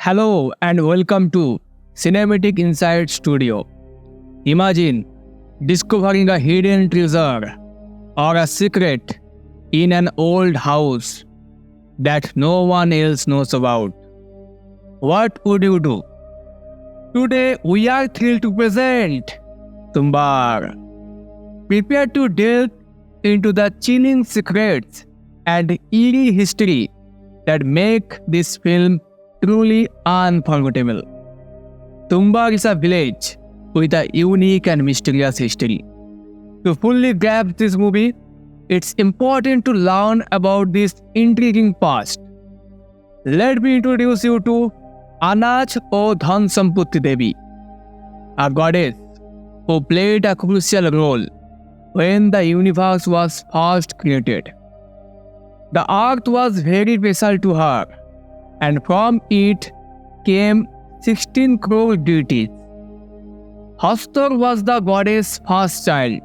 Hello and welcome to Cinematic Inside Studio. Imagine discovering a hidden treasure or a secret in an old house that no one else knows about. What would you do? Today we are thrilled to present Tumbbad. Prepare to delve into the chilling secrets and eerie history that make this film truly unforgettable. Tumbbad is a village with a unique and mysterious history. To fully grasp this movie, it's important to learn about this intriguing past. Let me introduce you to Anaj or Dhan Samputti Devi, a goddess who played a crucial role when the universe was first created. The earth was very special to her, and from it came 16 crore deities. Hastar was the goddess' first child,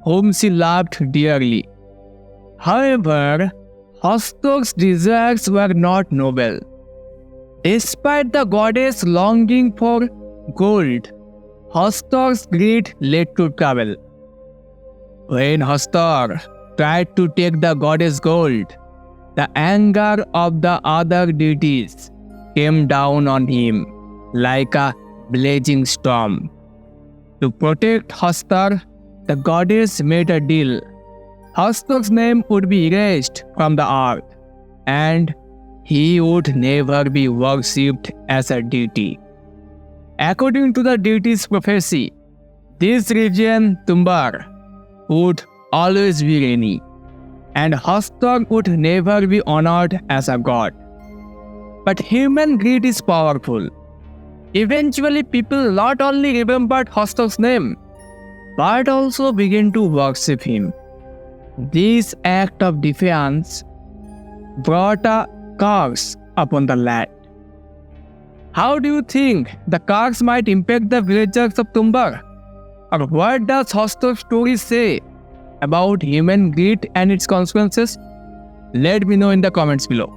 whom she loved dearly. However, Hastar's desires were not noble. Despite the goddess longing for gold, Hastar's greed led to trouble. When Hastar tried to take the goddess' gold, the anger of the other deities came down on him like a blazing storm. To protect Hastar, the goddess made a deal. Hastar's name would be erased from the earth, and he would never be worshipped as a deity. According to the deity's prophecy, this region, Tumbbad, would always be rainy, and Hastar would never be honored as a god. But human greed is powerful. Eventually, people not only remembered Hastar's name, but also began to worship him. This act of defiance brought a curse upon the land. How do you think the curse might impact the villagers of Tumbbad? Or what does Hastar's story say about human greed and its consequences? Let me know in the comments below.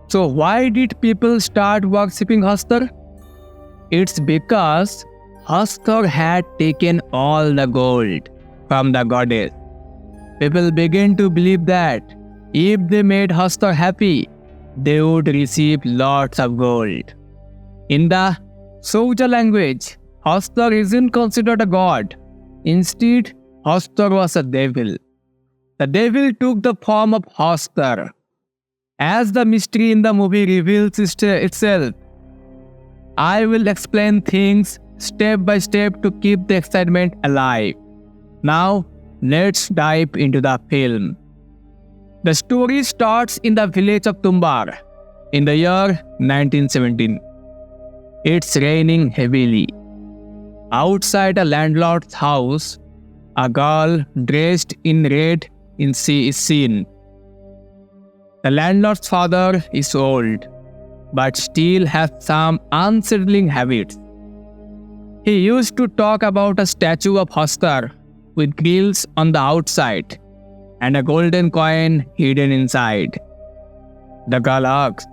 So why did people start worshipping Hastar? It's because Hastar had taken all the gold from the goddess. People began to believe that if they made Hastar happy, they would receive lots of gold. In the Souja language, Hastar isn't considered a god. Instead, Hastar was a devil. The devil took the form of Hastar. As the mystery in the movie reveals itself, I will explain things step by step to keep the excitement alive. Now, let's dive into the film. The story starts in the village of Tumbbad in the year 1917. It's raining heavily. Outside a landlord's house, a girl dressed in red is seen. The landlord's father is old, but still has some unsettling habits. He used to talk about a statue of Hastar with grills on the outside and a golden coin hidden inside. The girl asks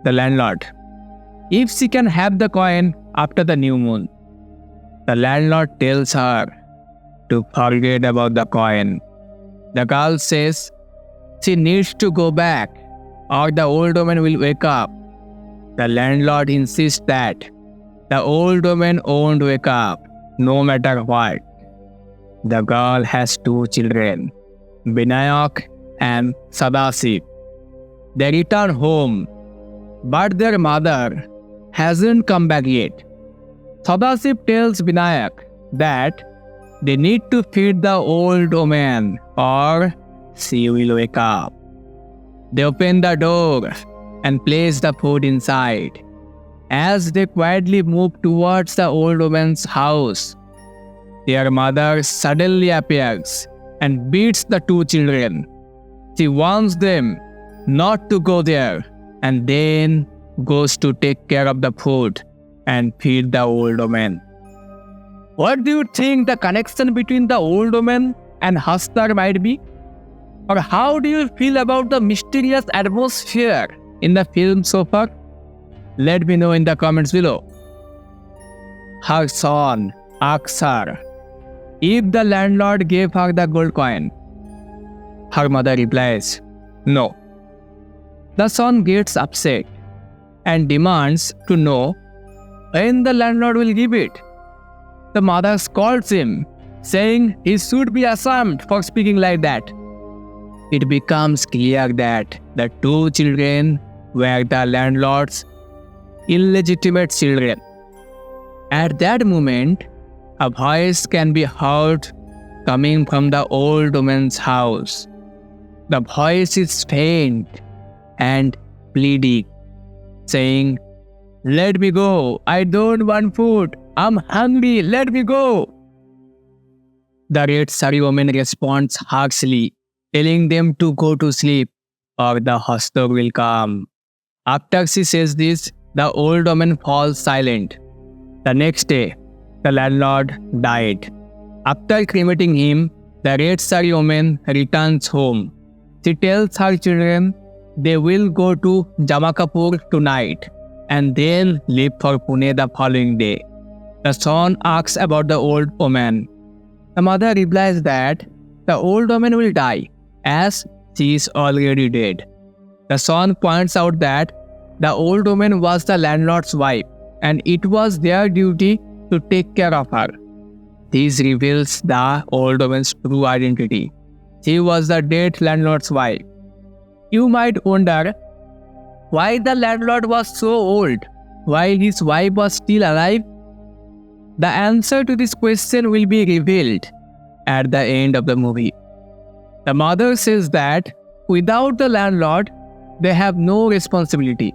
the landlord if she can have the coin after the new moon. The landlord tells her to forget about the coin. The girl says she needs to go back or the old woman will wake up. The landlord insists that the old woman won't wake up no matter what. The girl has two children, Vinayak and Sadasiv. They return home, but their mother hasn't come back yet. Sadasiv tells Vinayak that they need to feed the old woman or she will wake up. They open the door and place the food inside. As they quietly move towards the old woman's house, their mother suddenly appears and beats the two children. She warns them not to go there and then goes to take care of the food and feed the old woman. What do you think the connection between the old woman and Hastar might be? Or how do you feel about the mysterious atmosphere in the film so far? Let me know in the comments below. Her son asks her if the landlord gave her the gold coin. Her mother replies, no. The son gets upset and demands to know when the landlord will give it. The mother scolds him, saying he should be ashamed for speaking like that. It becomes clear that the two children were the landlord's illegitimate children. At that moment, a voice can be heard coming from the old woman's house. The voice is faint and pleading, saying, "Let me go, I don't want food, I'm hungry, let me go." The red sari woman responds harshly, telling them to go to sleep or the Hastar will come. After she says this, the old woman falls silent. The next day, the landlord died. After cremating him, the red sari woman returns home. She tells her children they will go to Jamakapur tonight and then leave for Pune the following day. The son asks about the old woman. The mother replies that the old woman will die as she is already dead. The son points out that the old woman was the landlord's wife and it was their duty to take care of her. This reveals the old woman's true identity. She was the dead landlord's wife. You might wonder why the landlord was so old while his wife was still alive. The answer to this question will be revealed at the end of the movie. The mother says that without the landlord, they have no responsibility.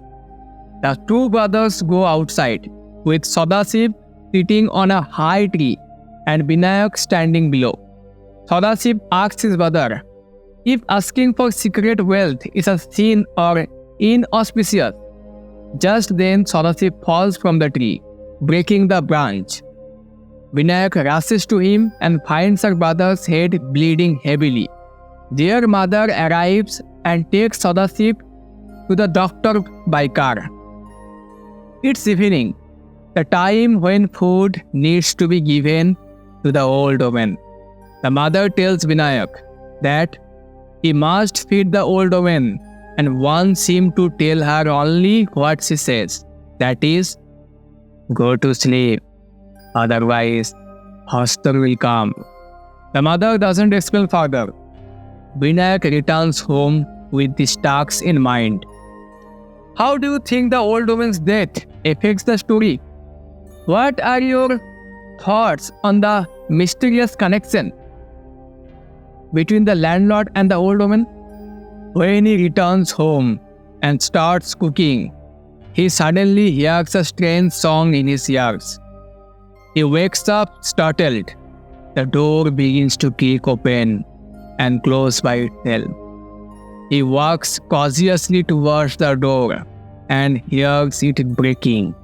The two brothers go outside with Sadashiv sitting on a high tree and Vinayak standing below. Sadashiv asks his brother if asking for secret wealth is a sin or inauspicious. Just then Sadashiv falls from the tree, breaking the branch. Vinayak rushes to him and finds her brother's head bleeding heavily. Their mother arrives and takes Sadashiv to the doctor by car. It's evening, the time when food needs to be given to the old woman. The mother tells Vinayak that he must feed the old woman and wants him to tell her only what she says. That is, go to sleep, otherwise Hastar will come. The mother doesn't explain further. Vinayak returns home with this task in mind. How do you think the old woman's death affects the story? What are your thoughts on the mysterious connection between the landlord and the old woman? When he returns home and starts cooking, he suddenly hears a strange song in his ears. He wakes up startled. The door begins to click open and close by itself. He walks cautiously towards the door and hears it breaking.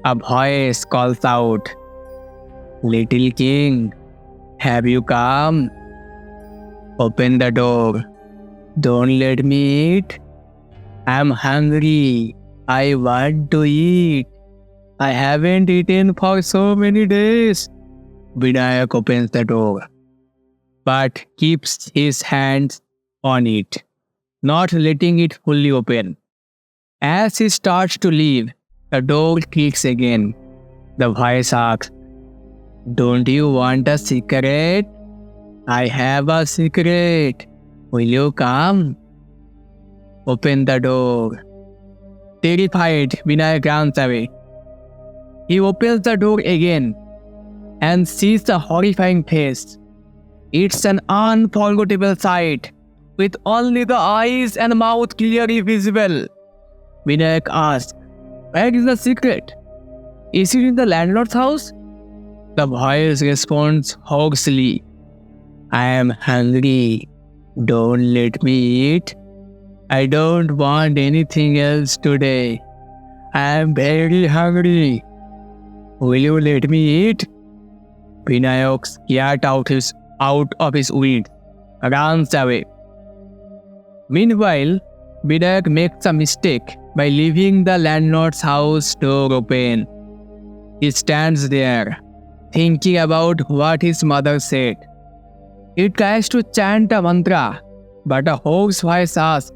A voice calls out, "Little king, have you come? Open the door. Don't let me eat. I'm hungry. I want to eat. I haven't eaten for so many days." Vinayak opens the door, but keeps his hands on it, not letting it fully open. As he starts to leave, the door clicks again. The voice asks, "Don't you want a secret? I have a secret. Will you come?" Open the door. Terrified, Vinayak runs away. He opens the door again and sees a horrifying face. It's an unforgettable sight, with only the eyes and mouth clearly visible. Vinayak asks, "Where is the secret? Is it in the landlord's house?" The voice responds hoarsely, "I am hungry. Don't let me eat. I don't want anything else today. I am very hungry. Will you let me eat?" Vinayak, scared out of his wits, runs away. Meanwhile, Vinayak makes a mistake by leaving the landlord's house door open. He stands there, thinking about what his mother said. He tries to chant a mantra, but a hoarse voice asks,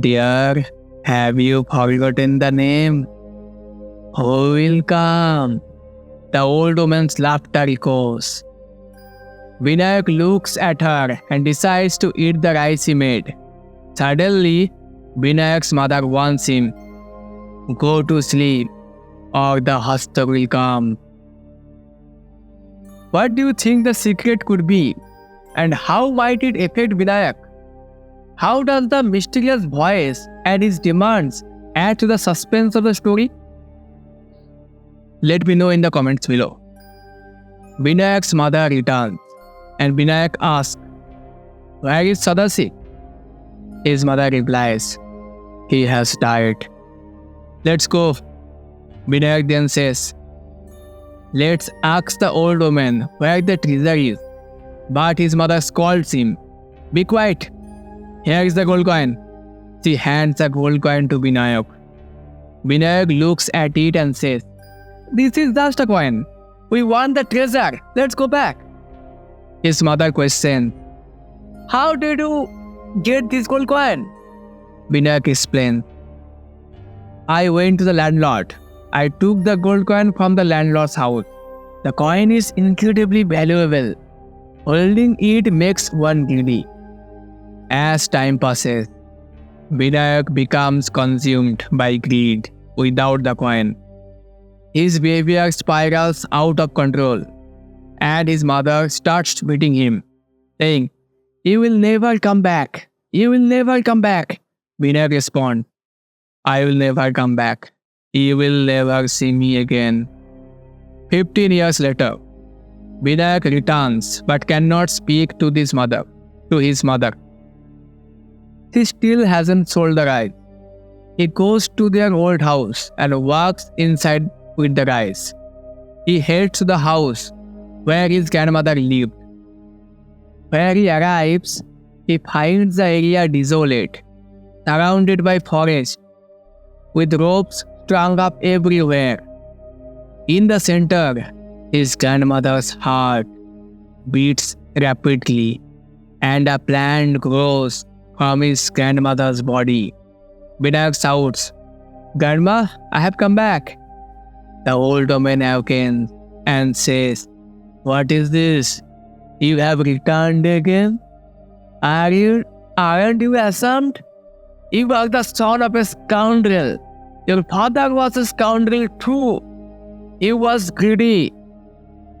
"Dear, have you forgotten the name? Who will come?" The old woman's laughter echoes. Vinayak looks at her and decides to eat the rice he made. Suddenly, Vinayak's mother warns him, "Go to sleep, or the Hastar will come." What do you think the secret could be? And how might it affect Vinayak? How does the mysterious voice and his demands add to the suspense of the story? Let me know in the comments below. Vinayak's mother returns and Vinayak asks, "Where is Sadasi?" His mother replies, "He has died." "Let's go." Vinayak then says, "Let's ask the old woman where the treasure is." But his mother scolds him, "Be quiet. Here is the gold coin." She hands a gold coin to Vinayak. Vinayak looks at it and says, "This is just a coin. We want the treasure. Let's go back." His mother questions, "How did you get this gold coin?" Vinayak explains, "I went to the landlord. I took the gold coin from the landlord's house. The coin is incredibly valuable. Holding it makes one greedy." As time passes, Vinayak becomes consumed by greed without the coin. His behavior spirals out of control, and his mother starts beating him, saying, "You will never come back. You will never come back." Vinayak responds, "I will never come back. You will never see me again." 15 years later, Vinayak returns but cannot speak to his mother. He still hasn't sold the rice. He goes to their old house and walks inside with the rice. He heads to the house where his grandmother lived. Where he arrives, he finds the area desolate, surrounded by forest, with ropes strung up everywhere. In the center, his grandmother's heart beats rapidly, and a plant grows from his grandmother's body. Vinayak shouts, "Grandma, I have come back." The old woman awakens and says, "What is this? You have returned again? Aren't you ashamed? You are the son of a scoundrel. Your father was a scoundrel too. He was greedy."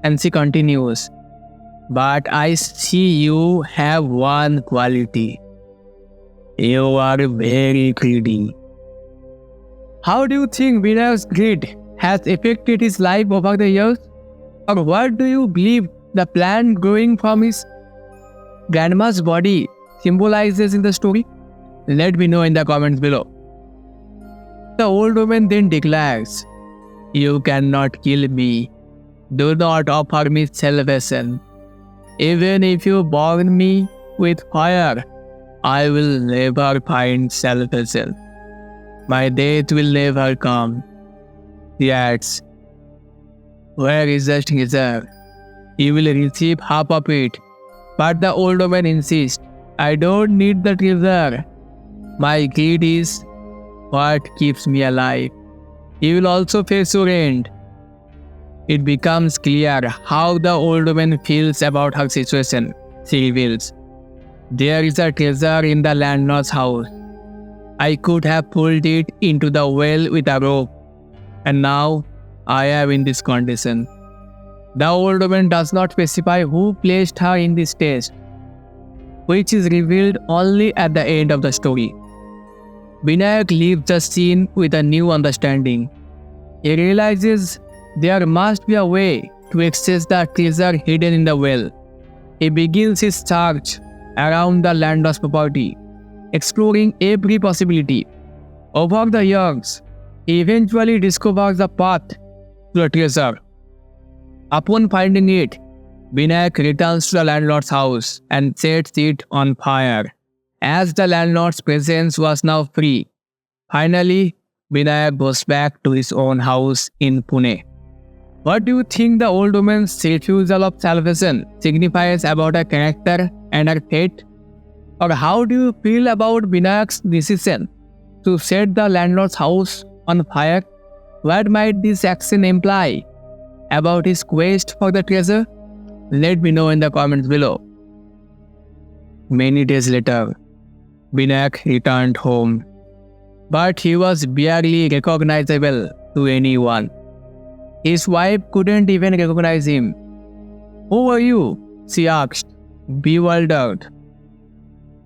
And she continues, "But I see you have one quality. You are very greedy." How do you think Vinayak's greed has affected his life over the years? Or what do you believe the plant growing from his grandma's body symbolizes in the story? Let me know in the comments below. The old woman then declares, "You cannot kill me. Do not offer me salvation. Even if you burn me with fire, I will never find salvation. My death will never come." He adds, "Where is the treasure? You will receive half of it." But the old woman insists, "I don't need the treasure. My greed is what keeps me alive. You will also face your end." It becomes clear how the old woman feels about her situation. She reveals, "There is a treasure in the landlord's house. I could have pulled it into the well with a rope, and now I am in this condition." The old woman does not specify who placed her in this state, which is revealed only at the end of the story. Vinayak leaves the scene with a new understanding. He realizes there must be a way to access the treasure hidden in the well. He begins his search around the landlord's property, exploring every possibility. Over the years, he eventually discovers the path to the treasure. Upon finding it, Vinayak returns to the landlord's house and sets it on fire. As the landlord's presence was now free, Finally, Vinayak goes back to his own house in Pune. What do you think the old woman's refusal of salvation signifies about her character and her fate? Or how do you feel about Vinayak's decision to set the landlord's house on fire? What might this action imply about his quest for the treasure? Let me know in the comments below. Many days later, Vinayak returned home, but he was barely recognizable to anyone. His wife couldn't even recognize him. "Who are you?" she asked, bewildered.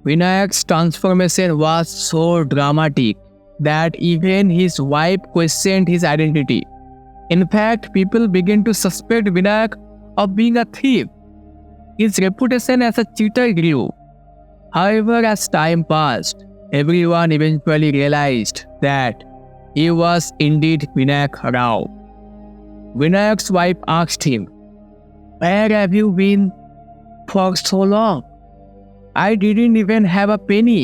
Vinayak's transformation was so dramatic that even his wife questioned his identity. In fact, people began to suspect Vinayak of being a thief. His reputation as a cheater grew. However, as time passed, everyone eventually realized that he was indeed Vinayak Rao. Vinayak's wife asked him, "Where have you been for so long?" "I didn't even have a penny,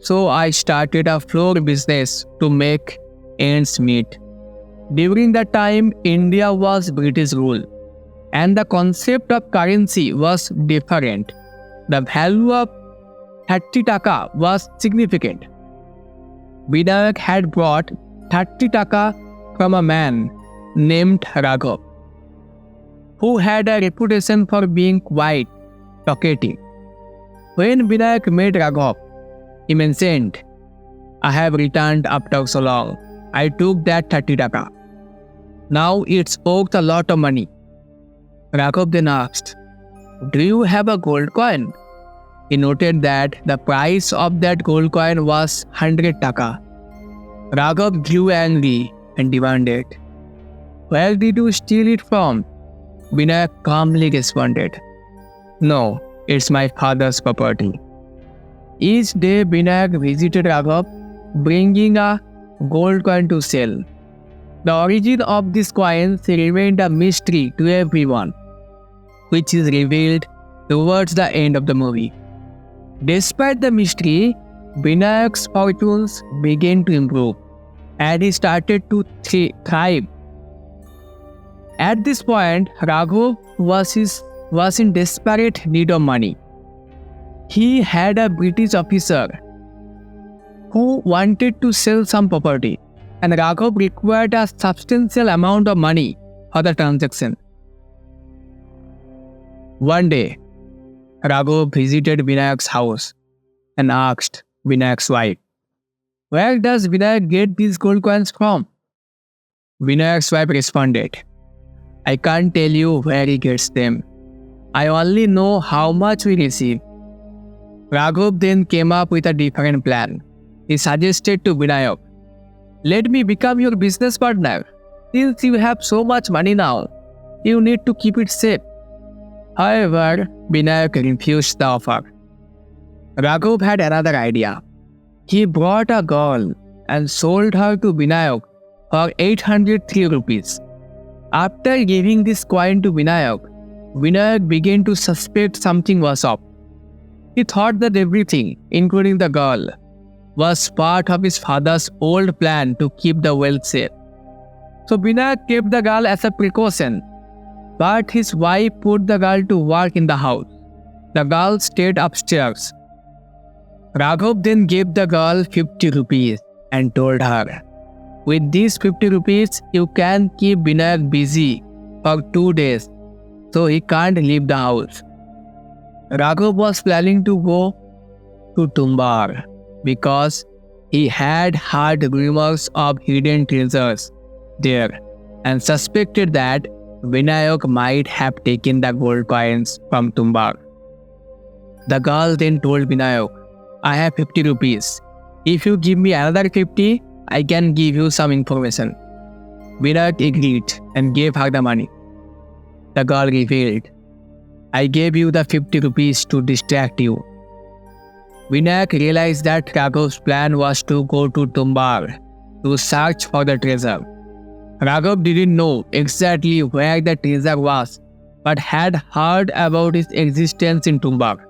so I started a floor business to make ends meet. During that time, India was British rule, and the concept of currency was different. The value of 30 taka was significant." Vinayak had brought 30 taka from a man named Raghav, who had a reputation for being quite talkative. When Vinayak met Raghav, he mentioned, "I have returned after so long. I took that 30 taka. Now it's worth a lot of money." Raghav then asked, "Do you have a gold coin?" He noted that the price of that gold coin was 100 taka. Raghav grew angry and demanded, "Where did you steal it from?" Vinayak calmly responded, "No, it's my father's property." Each day, Vinayak visited Raghav, bringing a gold coin to sell. The origin of these coins remained a mystery to everyone, which is revealed towards the end of the movie. Despite the mystery, Vinayak's fortunes began to improve, and he started to thrive. At this point, Raghav was in desperate need of money. He had a British officer who wanted to sell some property, and Raghav required a substantial amount of money for the transaction. One day, Raghav visited Vinayak's house and asked Vinayak's wife, "Where does Vinayak get these gold coins from?" Vinayak's wife responded, "I can't tell you where he gets them. I only know how much we receive." Raghav then came up with a different plan. He suggested to Vinayak, "Let me become your business partner. Since you have so much money now, you need to keep it safe." However, Vinayak refused the offer. Raghav had another idea. He brought a girl and sold her to Vinayak for 803 rupees. After giving this coin to Vinayak, Vinayak began to suspect something was up. He thought that everything, including the girl, was part of his father's old plan to keep the wealth safe. So Vinayak kept the girl as a precaution, but his wife put the girl to work in the house. The girl stayed upstairs. Raghav then gave the girl 50 rupees and told her, "With these 50 rupees, you can keep Vinayak busy for 2 days, so he can't leave the house." Raghav was planning to go to Tumbbad because he had heard rumors of hidden treasures there and suspected that Vinayak might have taken the gold coins from Tumbbad. The girl then told Vinayak, "I have 50 rupees. If you give me another 50, I can give you some information." Vinayak agreed and gave her the money. The girl revealed, "I gave you the 50 rupees to distract you." Vinayak realized that Raghav's plan was to go to Tumbbad to search for the treasure. Raghav didn't know exactly where the treasure was, but had heard about its existence in Tumbbad.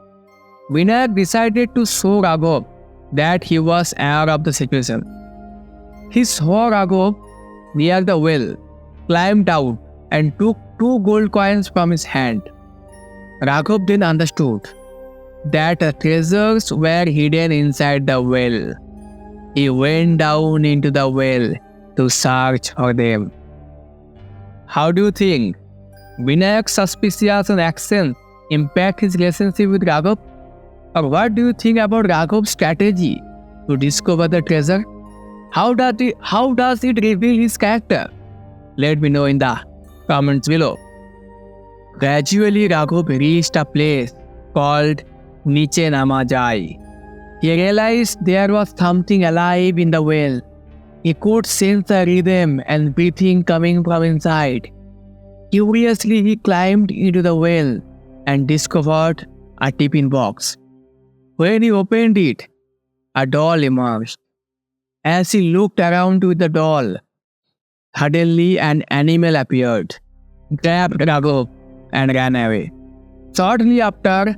Vinayak decided to show Raghav that he was aware of the situation. He saw Raghav near the well, climbed out, and took 2 gold coins from his hand. Raghav then understood that the treasures were hidden inside the well. He went down into the well to search for them. How do you think Vinayak's suspicious actions impact his relationship with Raghav? Or what do you think about Raghav's strategy to discover the treasure? How does it reveal his character? Let me know in the comments below. Gradually, Raghav reached a place called Niche Namajai. He realized there was something alive in the well. He could sense the rhythm and breathing coming from inside. Curiously, he climbed into the well and discovered a tiffin box. When he opened it, a doll emerged. As he looked around with the doll, suddenly an animal appeared, grabbed Raghav, and ran away. Shortly after,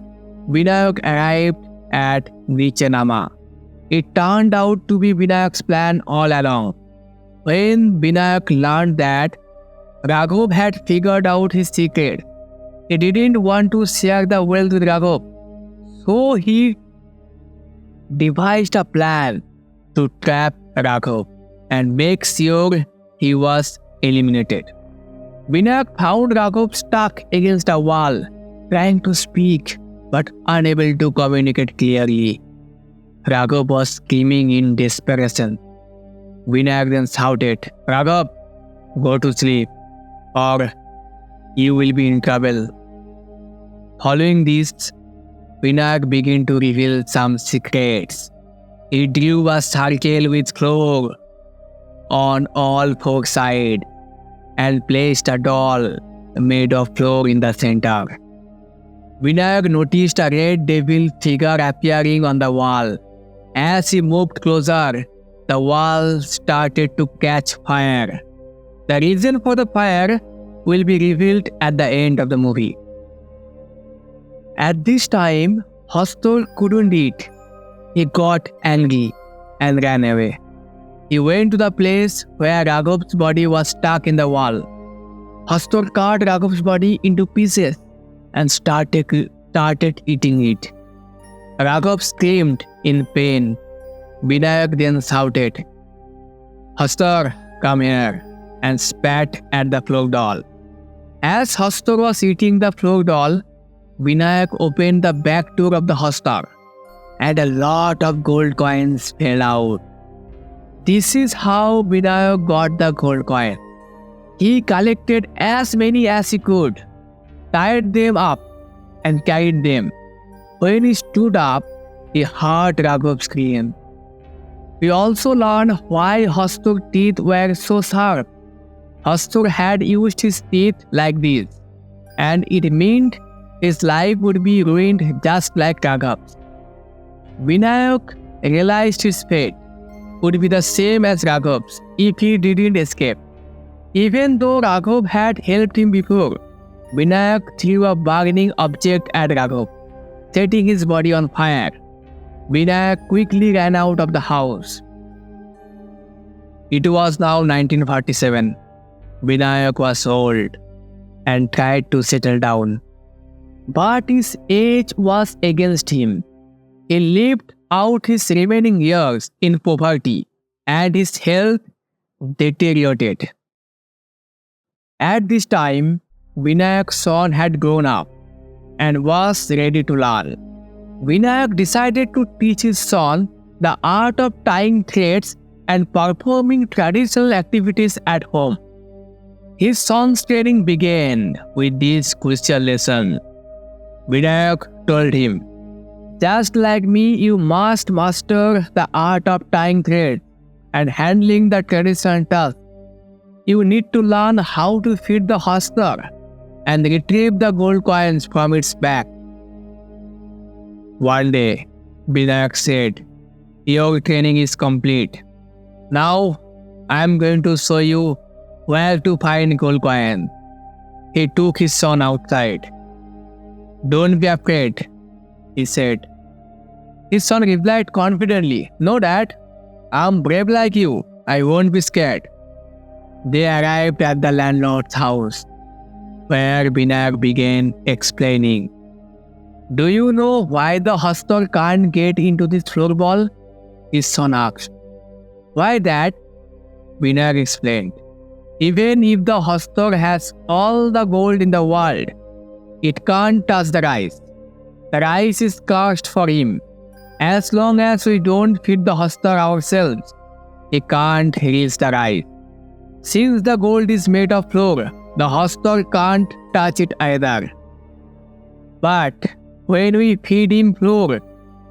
Vinayak arrived at Vichanama. It turned out to be Vinayak's plan all along. When Vinayak learned that Raghav had figured out his secret, he didn't want to share the wealth with Raghav. So he devised a plan to trap Raghav and make sure he was eliminated. Vinayak found Raghav stuck against a wall, trying to speak but unable to communicate clearly. Raghav was screaming in desperation. Vinayak then shouted, "Raghav, go to sleep, or you will be in trouble." Following this, Vinayak began to reveal some secrets. He drew a circle with floor on all 4 sides and placed a doll made of floor in the center. Vinayak noticed a red devil figure appearing on the wall. As he moved closer, the wall started to catch fire. The reason for the fire will be revealed at the end of the movie. At this time, Hastar couldn't eat. He got angry and ran away. He went to the place where Raghav's body was stuck in the wall. Hastar cut Raghav's body into pieces and started eating it. Raghav screamed in pain. Vinayak then shouted, "Hastar, come here," and spat at the floor doll. As Hastar was eating the floor doll, Vinayak opened the back door of the Hastar, and a lot of gold coins fell out. This is how Vinayak got the gold coin. He collected as many as he could, tied them up, and carried them. When he stood up, he heard Raghav scream. We also learned why Hastar's teeth were so sharp. Hastar had used his teeth like this, and it meant his life would be ruined just like Raghav's. Vinayak realized his fate would be the same as Raghav's if he didn't escape. Even though Raghav had helped him before, Vinayak threw a burning object at Raghav, setting his body on fire. Vinayak quickly ran out of the house. It was now 1947. Vinayak was old and tried to settle down. But his age was against him. He lived out his remaining years in poverty and his health deteriorated. At this time, Vinayak's son had grown up and was ready to learn. Vinayak decided to teach his son the art of tying threads and performing traditional activities at home. His son's training began with this crucial lesson. Vinayak told him, "Just like me, you must master the art of tying threads and handling the traditional task. You need to learn how to feed the Hastar and retrieve the gold coins from its back." One day, Vinayak said, "Your training is complete. Now, I am going to show you where to find gold coins." He took his son outside. "Don't be afraid," he said. His son replied confidently, "No, Dad, I am brave like you. I won't be scared." They arrived at the landlord's house, where Binayak began explaining. "Do you know why the Hastar can't get into this floorball?" his son asked. "Why that?" Binayak explained. "Even if the Hastar has all the gold in the world, it can't touch the rice. The rice is cursed for him. As long as we don't feed the Hastar ourselves, he can't reach the rice. Since the gold is made of flour, the Hastar can't touch it either. But when we feed him flour,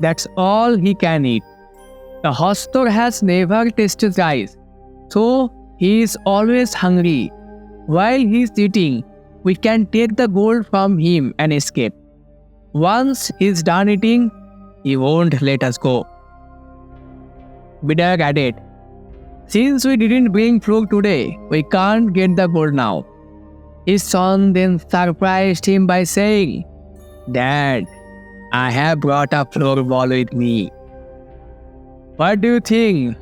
that's all he can eat. The Hastar has never tasted rice, so he is always hungry. While he is eating, we can take the gold from him and escape. Once he is done eating, he won't let us go." Binayak added, "Since we didn't bring flour today, we can't get the gold now." His son then surprised him by saying, "Dad, I have brought a flour ball with me. What do you think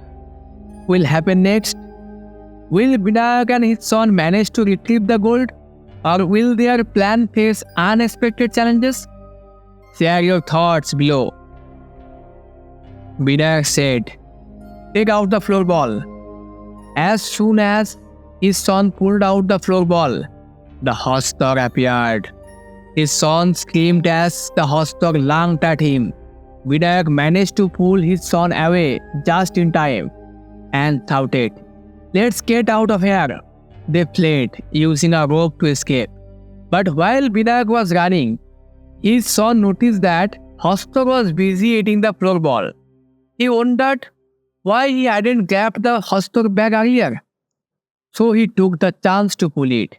will happen next? Will Binayak and his son manage to retrieve the gold, or will their plan face unexpected challenges? Share your thoughts below." Binayak said, "Take out the flour ball." As soon as his son pulled out the flour ball, the Hastar appeared. His son screamed as the Hastar lunged at him. Binayak managed to pull his son away just in time and shouted, "Let's get out of here." They fled, using a rope to escape. But while Binayak was running, his son noticed that Hastar was busy eating the flour ball. He wondered why he hadn't grabbed the Hastar bag earlier. So he took the chance to pull it,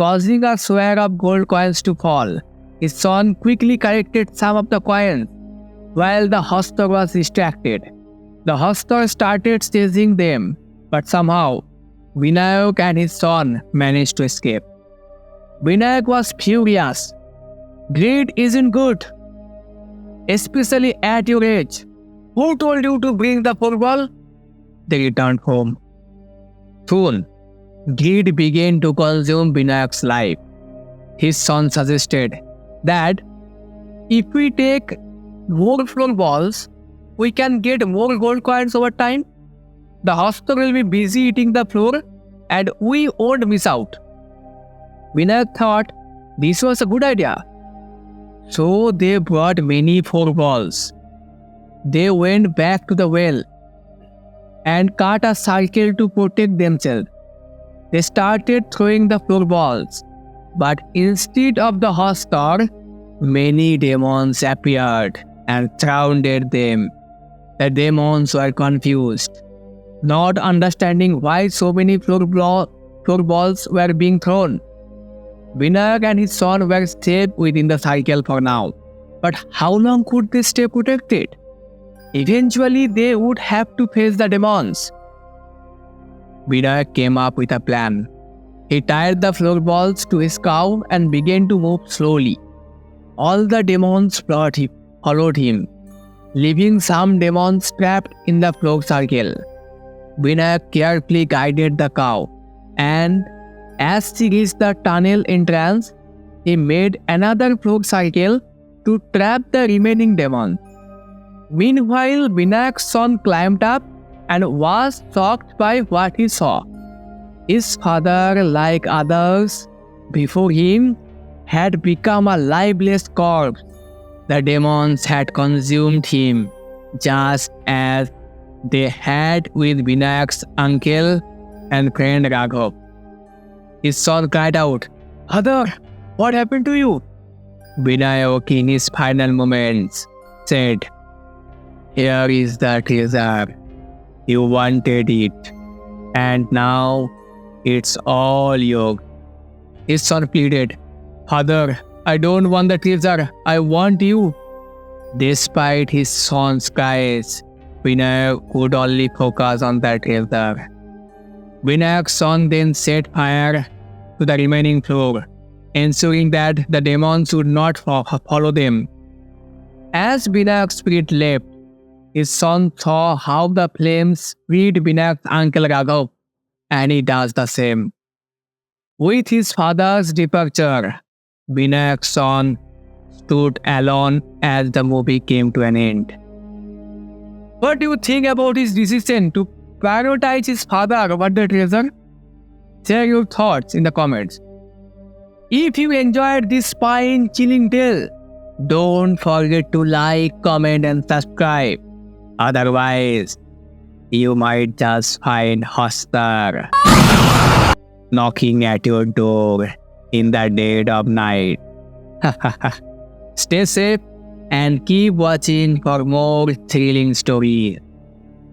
causing a sware of gold coins to fall. His son quickly collected some of the coins while the Hastar was distracted. The Hastar started chasing them, but somehow Binayak and his son managed to escape. Binayak was furious. "Greed isn't good, especially at your age. Who told you to bring the flour ball?" They returned home. Soon, greed began to consume Binayak's life. His son suggested that if we take more flour balls, we can get more gold coins over time. The Hastar will be busy eating the flour and we won't miss out. Binayak thought this was a good idea. So they brought many flour balls. They went back to the well and cut a circle to protect themselves. They started throwing the flour balls, but instead of the Hastar, many demons appeared and surrounded them. The demons were confused, not understanding why so many flour balls were being thrown. Binayak and his son were safe within the circle for now, but how long could they stay protected? Eventually, they would have to face the demons. Binayak came up with a plan. He tied the flour balls to his cow and began to move slowly. All the demons followed him, leaving some demons trapped in the flour circle. Binayak carefully guided the cow, and as she reached the tunnel entrance, he made another flour circle to trap the remaining demons. Meanwhile, Binayak's son climbed up and was shocked by what he saw. His father, like others before him, had become a lifeless corpse. The demons had consumed him, just as they had with Binayak's uncle and friend Raghav. His son cried out, "Father, what happened to you?" Binayak, in his final moments, said, "Here is the treasure. You wanted it, and now it's all yours." His son pleaded, "Father, I don't want the treasure. I want you." Despite his son's cries, Binayak could only focus on the treasure. Binayak's son then set fire to the remaining floor, ensuring that the demons would not follow them. As Binayak's spirit left, his son saw how the flames spread beneath Uncle Raghav, and he does the same. With his father's departure, Vinayak's son stood alone as the movie came to an end. What do you think about his decision to prioritize his father over the treasure? Share your thoughts in the comments. If you enjoyed this spine-chilling tale, don't forget to like, comment and subscribe. Otherwise, you might just find Hastar knocking at your door in the dead of night. Stay safe and keep watching for more thrilling stories.